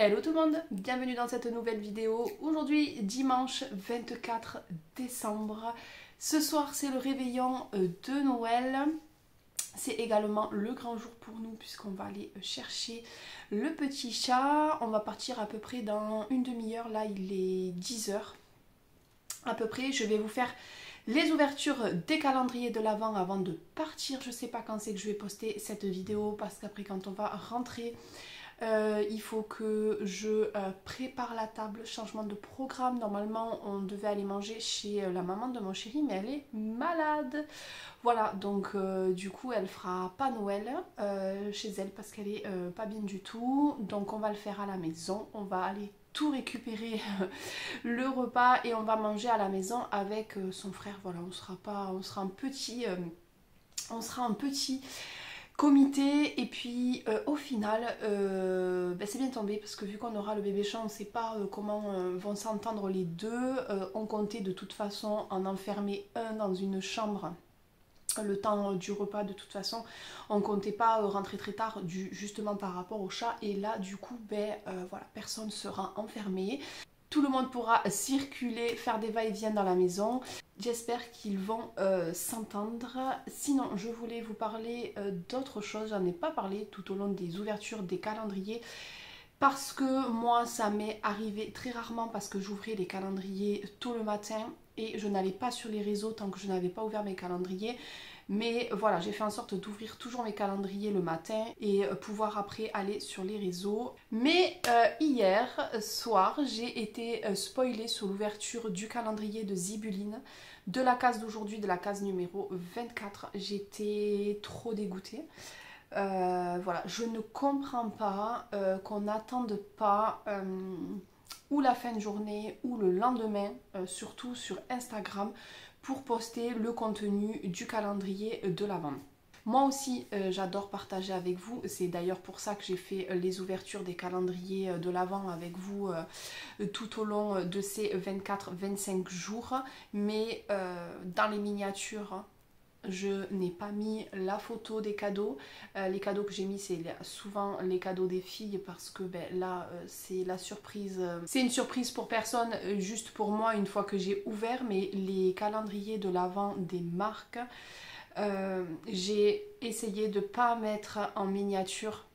Hello tout le monde, bienvenue dans cette nouvelle vidéo. Aujourd'hui, dimanche 24 décembre. Ce soir, c'est le réveillon de Noël. C'est également le grand jour pour nous puisqu'on va aller chercher le petit chat. On va partir à peu près dans une demi-heure. Là, il est 10 h à peu près. Je vais vous faire les ouvertures des calendriers de l'Avent avant de partir. Je sais pas quand c'est que je vais poster cette vidéo parce qu'après quand on va rentrer, il faut que je prépare la table, changement de programme. Normalement on devait aller manger chez la maman de mon chéri mais elle est malade. Voilà, donc du coup elle fera pas Noël chez elle parce qu'elle est pas bien du tout. Donc on va le faire à la maison, on va aller tout récupérer le repas et on va manger à la maison avec son frère. Voilà, on sera un petit comité et puis au final c'est bien tombé parce que vu qu'on aura le bébé chat, on ne sait pas comment vont s'entendre les deux. On comptait de toute façon en enfermer un dans une chambre le temps du repas. De toute façon on comptait pas rentrer très tard justement par rapport au chat, et là du coup voilà, personne sera enfermé, tout le monde pourra circuler, faire des va-et-vient dans la maison. J'espère qu'ils vont s'entendre. Sinon je voulais vous parler d'autre chose, j'en ai pas parlé tout au long des ouvertures des calendriers parce que moi ça m'est arrivé très rarement parce que j'ouvrais les calendriers tôt le matin et je n'allais pas sur les réseaux tant que je n'avais pas ouvert mes calendriers. Mais voilà, j'ai fait en sorte d'ouvrir toujours mes calendriers le matin et pouvoir après aller sur les réseaux. Mais hier soir, j'ai été spoilée sur l'ouverture du calendrier de Zibuline, de la case d'aujourd'hui, de la case numéro 24. J'étais trop dégoûtée. Voilà, je ne comprends pas qu'on n'attende pas ou la fin de journée ou le lendemain, surtout sur Instagram, pour poster le contenu du calendrier de l'Avent. Moi aussi j'adore partager avec vous, c'est d'ailleurs pour ça que j'ai fait les ouvertures des calendriers de l'Avent avec vous tout au long de ces 24-25 jours. Mais dans les miniatures, je n'ai pas mis la photo des cadeaux. Les cadeaux que j'ai mis, c'est souvent les cadeaux des filles parce que là c'est la surprise. C'est une surprise pour personne, juste pour moi une fois que j'ai ouvert. Mais les calendriers de l'Avent des marques, j'ai essayé de ne pas mettre en miniature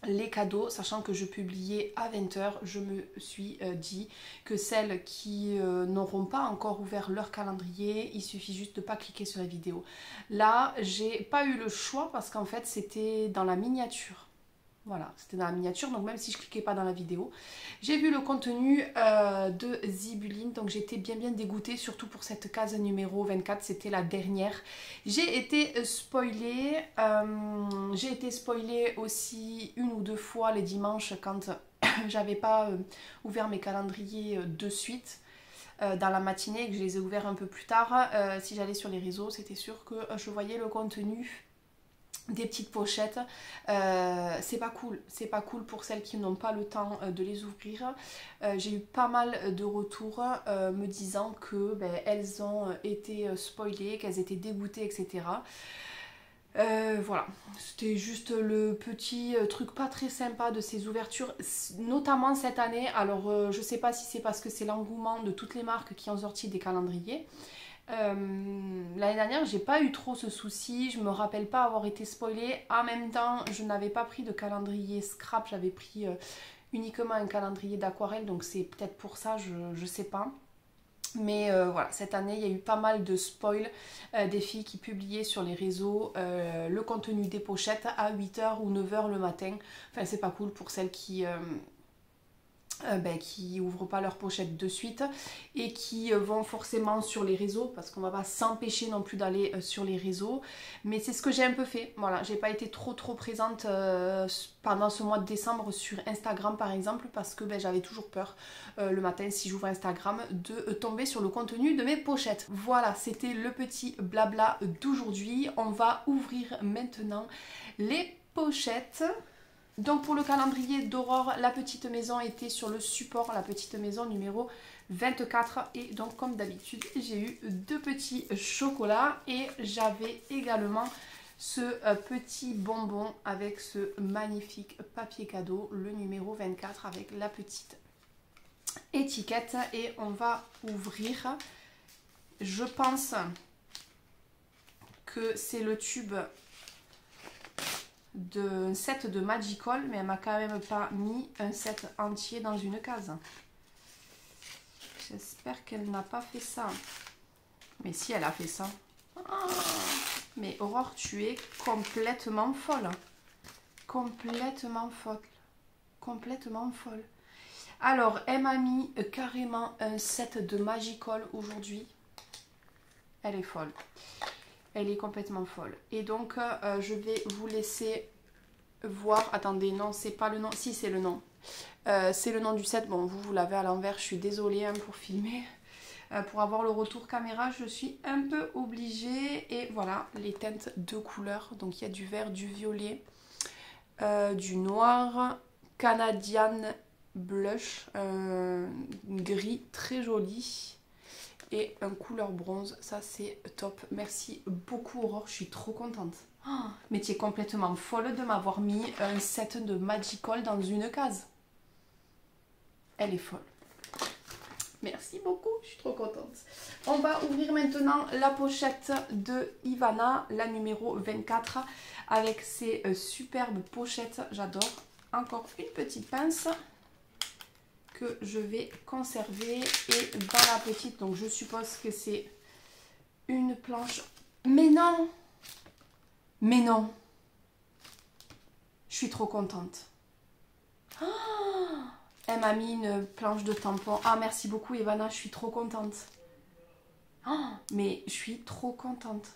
les cadeaux, sachant que je publiais à 20 h. Je me suis dit que celles qui n'auront pas encore ouvert leur calendrier, il suffit juste de ne pas cliquer sur la vidéo. Là, j'ai pas eu le choix parce qu'en fait c'était dans la miniature. Voilà, c'était dans la miniature, donc même si je cliquais pas dans la vidéo, j'ai vu le contenu de Zibuline, donc j'étais bien dégoûtée, surtout pour cette case numéro 24, c'était la dernière. J'ai été spoilée, aussi une ou deux fois les dimanches quand j'avais pas ouvert mes calendriers de suite. Dans la matinée, et que je les ai ouverts un peu plus tard, si j'allais sur les réseaux, c'était sûr que je voyais le contenu des petites pochettes. C'est pas cool pour celles qui n'ont pas le temps de les ouvrir. J'ai eu pas mal de retours me disant que elles ont été spoilées, qu'elles étaient dégoûtées, etc. Voilà, c'était juste le petit truc pas très sympa de ces ouvertures, notamment cette année. Alors je sais pas si c'est parce que c'est l'engouement de toutes les marques qui ont sorti des calendriers. L'année dernière j'ai pas eu trop ce souci, je me rappelle pas avoir été spoilée. En même temps je n'avais pas pris de calendrier scrap, j'avais pris uniquement un calendrier d'aquarelle, donc c'est peut-être pour ça, je sais pas. Mais voilà, cette année il y a eu pas mal de spoil des filles qui publiaient sur les réseaux le contenu des pochettes à 8 h ou 9 h le matin. Enfin c'est pas cool pour celles qui ouvrent pas leur pochette de suite et qui vont forcément sur les réseaux, parce qu'on va pas s'empêcher non plus d'aller sur les réseaux. Mais c'est ce que j'ai un peu fait. Voilà, j'ai pas été trop présente pendant ce mois de décembre sur Instagram par exemple, parce que j'avais toujours peur le matin, si j'ouvre Instagram, de tomber sur le contenu de mes pochettes. Voilà, c'était le petit blabla d'aujourd'hui. On va ouvrir maintenant les pochettes. Donc pour le calendrier d'Aurore, la petite maison était sur le support, la petite maison numéro 24. Et donc comme d'habitude, j'ai eu deux petits chocolats et j'avais également ce petit bonbon avec ce magnifique papier cadeau, le numéro 24 avec la petite étiquette. Et on va ouvrir, je pense que c'est le tube d'un set de Magical, mais elle m'a quand même pas mis un set entier dans une case. J'espère qu'elle n'a pas fait ça. Mais si, elle a fait ça. Oh, mais Aurore, tu es complètement folle. Complètement folle. Complètement folle. Alors, elle m'a mis carrément un set de Magical aujourd'hui. Elle est folle. Elle est complètement folle. Et donc, je vais vous laisser voir. Attendez, non, c'est pas le nom. Si, c'est le nom. C'est le nom du set. Bon, vous l'avez à l'envers. Je suis désolée hein, pour filmer. Pour avoir le retour caméra, je suis un peu obligée. Et voilà, les teintes de couleurs. Donc, il y a du vert, du violet, du noir, Canadian Blush, gris très joli. Et un couleur bronze, ça c'est top. Merci beaucoup Aurore, je suis trop contente. Oh, mais tu es complètement folle de m'avoir mis un set de Magical dans une case. Elle est folle. Merci beaucoup, je suis trop contente. On va ouvrir maintenant la pochette de Ivana, la numéro 24, avec ces superbes pochettes. J'adore. Encore une petite pince que je vais conserver. Et dans la petite, donc je suppose que c'est une planche. Mais non! Mais non! Je suis trop contente. Oh, elle m'a mis une planche de tampon. Ah, merci beaucoup Ivana, je suis trop contente. Oh, mais je suis trop contente.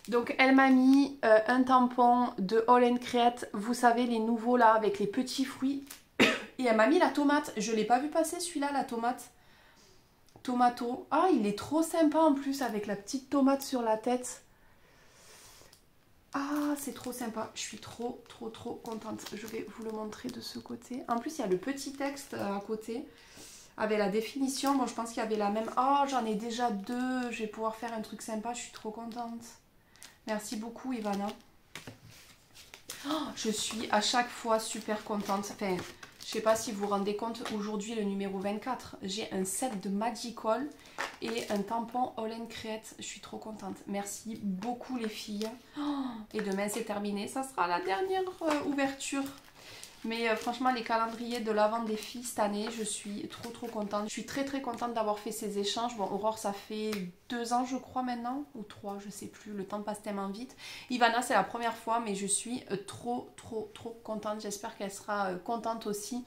Donc elle m'a mis un tampon de All & Create. Vous savez, les nouveaux là, avec les petits fruits. Et elle m'a mis la tomate. Je ne l'ai pas vu passer celui-là, la tomate. Tomato. Ah, il est trop sympa en plus avec la petite tomate sur la tête. Ah, c'est trop sympa. Je suis trop contente. Je vais vous le montrer de ce côté. En plus, il y a le petit texte à côté avec la définition. Bon, je pense qu'il y avait la même. Oh, j'en ai déjà deux. Je vais pouvoir faire un truc sympa. Je suis trop contente. Merci beaucoup, Ivana. Oh, je suis à chaque fois super contente. Enfin, je sais pas si vous vous rendez compte, aujourd'hui le numéro 24, j'ai un set de Magical et un tampon All & Create. Je suis trop contente. Merci beaucoup les filles. Oh, et demain c'est terminé, ça sera la dernière ouverture. Mais franchement, les calendriers de l'Avent des filles cette année, je suis trop contente. Je suis très contente d'avoir fait ces échanges. Bon, Aurore, ça fait 2 ans, je crois maintenant, ou 3, je sais plus. Le temps passe tellement vite. Ivana, c'est la première fois, mais je suis trop contente. J'espère qu'elle sera contente aussi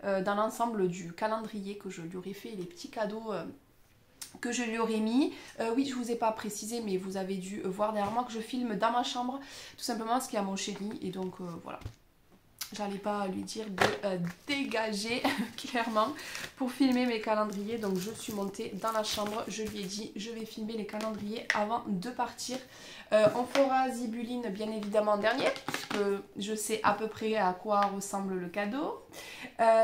dans l'ensemble du calendrier que je lui aurais fait, les petits cadeaux que je lui aurais mis. Oui, je vous ai pas précisé, mais vous avez dû voir derrière moi que je filme dans ma chambre, tout simplement parce qu'il y a mon chéri, et donc voilà. J'allais pas lui dire de dégager clairement pour filmer mes calendriers. Donc je suis montée dans la chambre. Je lui ai dit je vais filmer les calendriers avant de partir. On fera Zibuline bien évidemment en dernier. Parce que je sais à peu près à quoi ressemble le cadeau.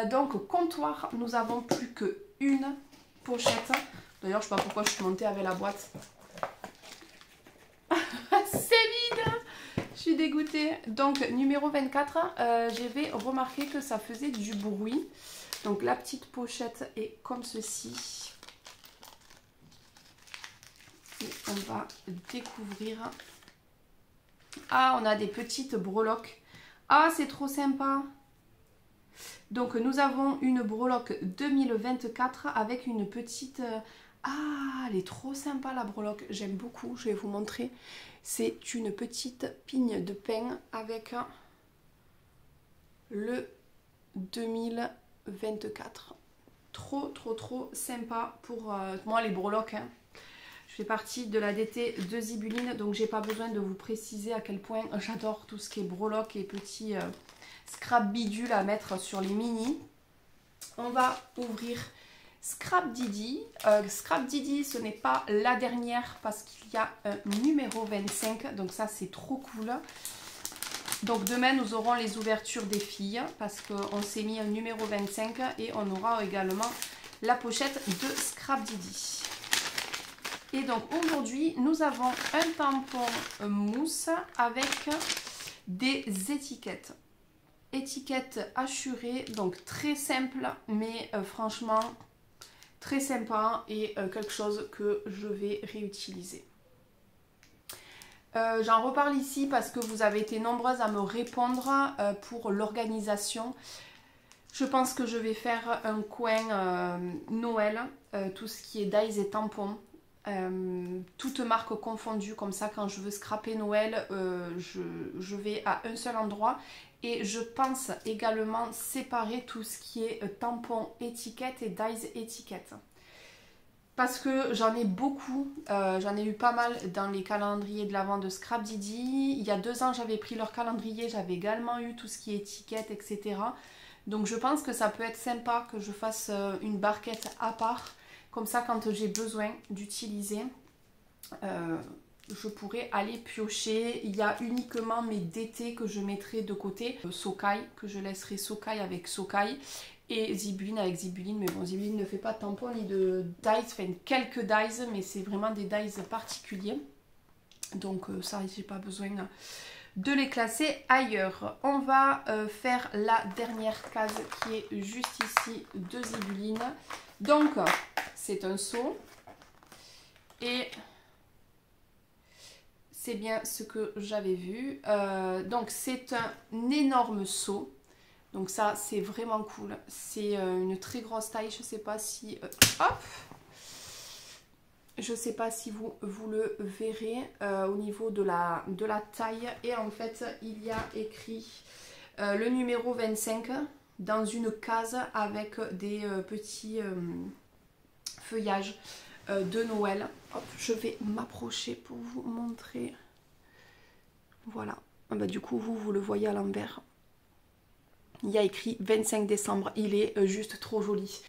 Donc comptoir, nous avons plus qu'une pochette. D'ailleurs je sais pas pourquoi je suis montée avec la boîte. C'est vide. Je suis dégoûtée. Donc numéro 24, j'avais remarqué que ça faisait du bruit. Donc la petite pochette est comme ceci. Et on va découvrir. Ah, on a des petites breloques. Ah, c'est trop sympa. Donc nous avons une breloque 2024 avec une petite... Ah, elle est trop sympa la breloque. J'aime beaucoup, je vais vous montrer. C'est une petite pigne de pain avec le 2024. Trop sympa pour moi les breloques. Hein. Je fais partie de la DT de Zibuline, donc j'ai pas besoin de vous préciser à quel point j'adore tout ce qui est breloques et petits scrap bidules à mettre sur les mini. On va ouvrir Scrap Didi. Scrap Didi, ce n'est pas la dernière parce qu'il y a un numéro 25. Donc ça, c'est trop cool. Donc demain, nous aurons les ouvertures des filles parce qu'on s'est mis un numéro 25 et on aura également la pochette de Scrap Didi. Et donc aujourd'hui, nous avons un tampon mousse avec des étiquettes. Étiquettes hachurées, donc très simple, mais franchement très sympa et quelque chose que je vais réutiliser. J'en reparle ici parce que vous avez été nombreuses à me répondre pour l'organisation. Je pense que je vais faire un coin Noël, tout ce qui est dies et tampons, toutes marques confondues, comme ça quand je veux scraper Noël, je vais à un seul endroit. Et je pense également séparer tout ce qui est tampons étiquettes et dies étiquettes. Parce que j'en ai beaucoup, j'en ai eu pas mal dans les calendriers de l'Avent de Scrapdiddy. Il y a 2 ans, j'avais pris leur calendrier, j'avais également eu tout ce qui est étiquette, etc. Donc je pense que ça peut être sympa que je fasse une barquette à part. Comme ça, quand j'ai besoin d'utiliser, je pourrais aller piocher. Il y a uniquement mes DT que je mettrai de côté. Sokai, que je laisserai Sokai avec Sokai. Et Zibuline avec Zibuline, mais bon, Zibuline ne fait pas de tampons ni de dies, enfin quelques dies, mais c'est vraiment des dies particuliers. Donc ça, j'ai pas besoin de les classer ailleurs. On va faire la dernière case qui est juste ici de Zibuline. Donc, c'est un seau. Et c'est bien ce que j'avais vu. Donc, c'est un énorme seau. Donc ça, c'est vraiment cool. C'est une très grosse taille. Je sais pas si... hop! Je sais pas si vous le verrez au niveau de la taille. Et en fait, il y a écrit le numéro 25 dans une case avec des petits feuillages de Noël. Hop, je vais m'approcher pour vous montrer. Voilà. Bah, du coup, vous le voyez à l'envers. Il y a écrit 25 décembre, il est juste trop joli.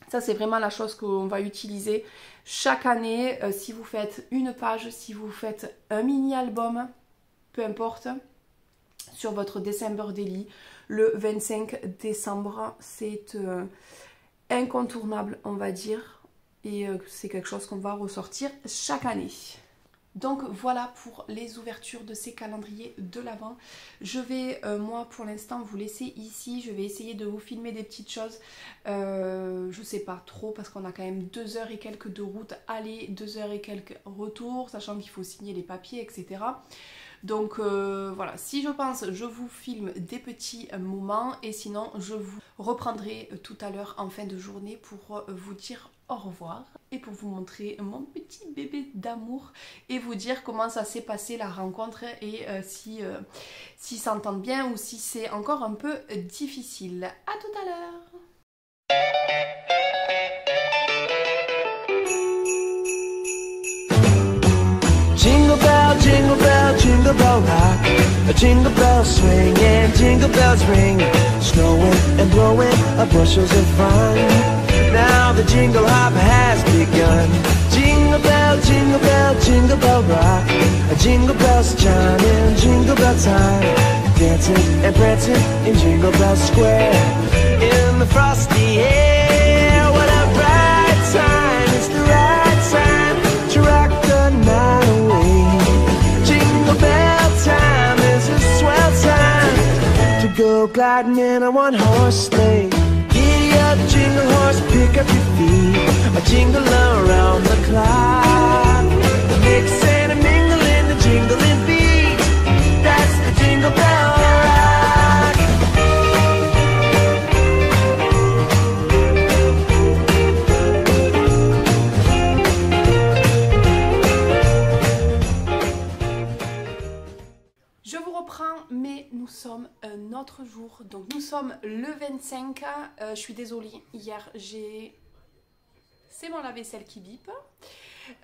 Ça, c'est vraiment la chose qu'on va utiliser chaque année. Si vous faites une page, si vous faites un mini-album, peu importe, sur votre December Daily, le 25 décembre, c'est incontournable, on va dire. Et c'est quelque chose qu'on va ressortir chaque année. Donc voilà pour les ouvertures de ces calendriers de l'Avent. Je vais, moi pour l'instant, vous laisser ici. Je vais essayer de vous filmer des petites choses. Je sais pas trop parce qu'on a quand même 2 heures et quelques de route aller, 2 heures et quelques retour, sachant qu'il faut signer les papiers, etc. Donc voilà, si je pense, je vous filme des petits moments et sinon je vous reprendrai tout à l'heure en fin de journée pour vous dire au revoir et pour vous montrer mon petit bébé d'amour et vous dire comment ça s'est passé la rencontre et si s'entendent bien ou si c'est encore un peu difficile. À tout à l'heure. Jingle bell, jingle bell rock. A jingle bell swing and jingle bells ring. Snowing and blowing bushels of fun. Now the jingle hop has begun. Jingle bell, jingle bell, jingle bell rock. A jingle bells chiming, jingle bell time. Dancing and prancing in Jingle Bell Square. In the frosty air, what a bright time. It's the right time to rock the night away. Jingle bell time is a swell time to go gliding in a one-horse sleigh. Giddy up, jingle horse, pick up your feet. A jingle around the clock. Mix and a mingle in the jingling beat. That's the Jingle Bell Rock. Je vous reprends, mais nous sommes un autre jour. Donc nous sommes le 25. Je suis désolée, hier c'est mon lave-vaisselle qui bip.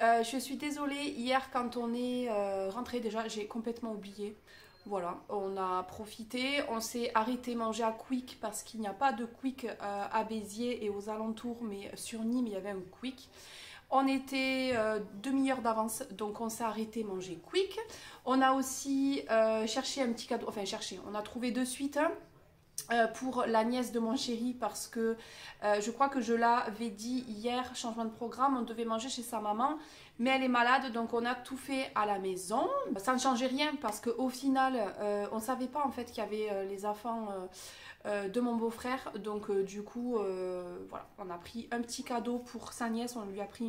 Je suis désolée, hier quand on est rentré, déjà j'ai complètement oublié. Voilà, on a profité, on s'est arrêté manger à Quick parce qu'il n'y a pas de Quick à Béziers et aux alentours, mais sur Nîmes il y avait un Quick. On était demi-heure d'avance, donc on s'est arrêté manger Quick. On a aussi cherché un petit cadeau, enfin cherché, on a trouvé de suite pour la nièce de mon chéri parce que je crois que je l'avais dit hier, changement de programme, on devait manger chez sa maman, mais elle est malade, donc on a tout fait à la maison. Ça ne changeait rien parce qu'au final, on ne savait pas en fait qu'il y avait les enfants de mon beau-frère. Donc du coup, voilà, on a pris un petit cadeau pour sa nièce. On lui a pris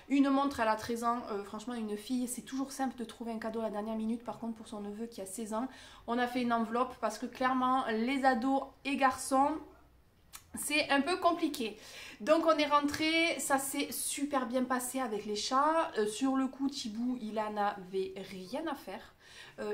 une montre, elle a 13 ans. Franchement, une fille, c'est toujours simple de trouver un cadeau à la dernière minute. Par contre, pour son neveu qui a 16 ans, on a fait une enveloppe parce que clairement, les ados et garçons, c'est un peu compliqué. Donc on est rentré, ça s'est super bien passé avec les chats. Sur le coup, Thibou, il en avait rien à faire.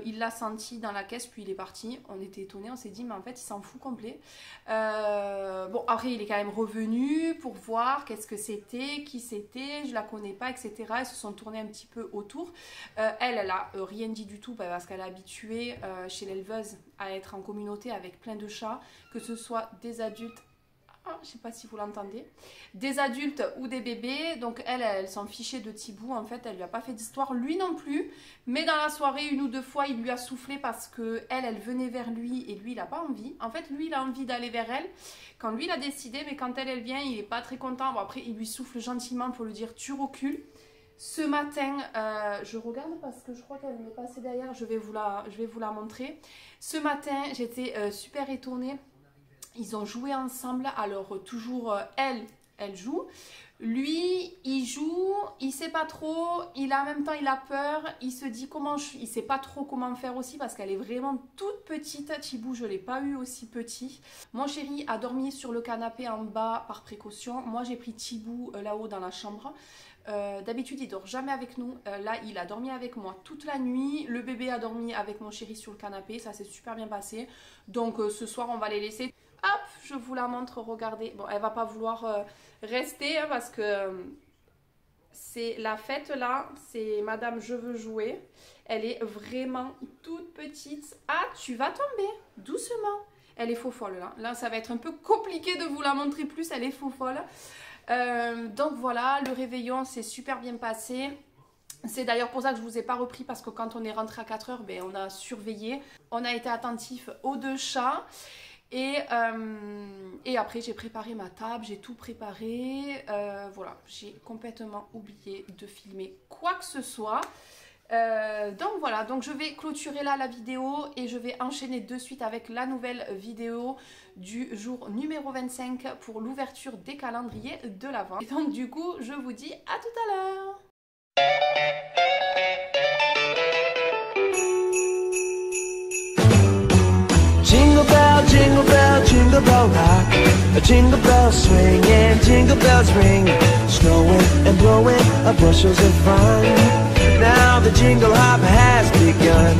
Il l'a senti dans la caisse, puis il est parti. On était étonnés, on s'est dit, mais en fait, il s'en fout complet. Bon, après, il est quand même revenu pour voir qu'est-ce que c'était, qui c'était, je la connais pas, etc. Ils se sont tournés un petit peu autour. Elle a rien dit du tout parce qu'elle est habituée chez l'éleveuse à être en communauté avec plein de chats, que ce soit des adultes. Ah, je ne sais pas si vous l'entendez, des adultes ou des bébés. Donc elle s'en fichait de Thibou, en fait elle lui a pas fait d'histoire, lui non plus, mais dans la soirée une ou deux fois il lui a soufflé parce que elle venait vers lui et lui il n'a pas envie. En fait lui il a envie d'aller vers elle quand lui il a décidé, mais quand elle vient il n'est pas très content. Bon, après il lui souffle gentiment pour lui dire tu recules. Ce matin, je regarde parce que je crois qu'elle m'est passée derrière, je vais vous la montrer. Ce matin j'étais super étonnée. Ils ont joué ensemble, alors toujours elle joue, lui il joue, il sait pas trop, en même temps il a peur, il se dit il sait pas trop comment faire aussi parce qu'elle est vraiment toute petite. Thibou je l'ai pas eu aussi petit. Mon chéri a dormi sur le canapé en bas par précaution, moi j'ai pris Thibou là-haut dans la chambre. D'habitude il dort jamais avec nous, là il a dormi avec moi toute la nuit, le bébé a dormi avec mon chéri sur le canapé, ça s'est super bien passé. Donc ce soir on va les laisser. Hop, je vous la montre, regardez. Bon, elle va pas vouloir rester hein, parce que c'est la fête là, c'est Madame Je veux jouer. Elle est vraiment toute petite. Ah, tu vas tomber, doucement. Elle est faux folle là. Là, ça va être un peu compliqué de vous la montrer plus, elle est faux folle. Donc voilà, le réveillon s'est super bien passé. C'est d'ailleurs pour ça que je ne vous ai pas repris parce que quand on est rentré à 4 h, ben, on a surveillé. On a été attentif aux deux chats. Et après j'ai préparé ma table, j'ai tout préparé, voilà, j'ai complètement oublié de filmer quoi que ce soit. Donc voilà, donc je vais clôturer là la vidéo et je vais enchaîner de suite avec la nouvelle vidéo du jour numéro 25 pour l'ouverture des calendriers de l'Avent. Et donc du coup, je vous dis à tout à l'heure. Jingle bell, jingle bell rock. A jingle bell swing and jingle bells ring. Snowing and blowing bushels of fun. Now the jingle hop has begun.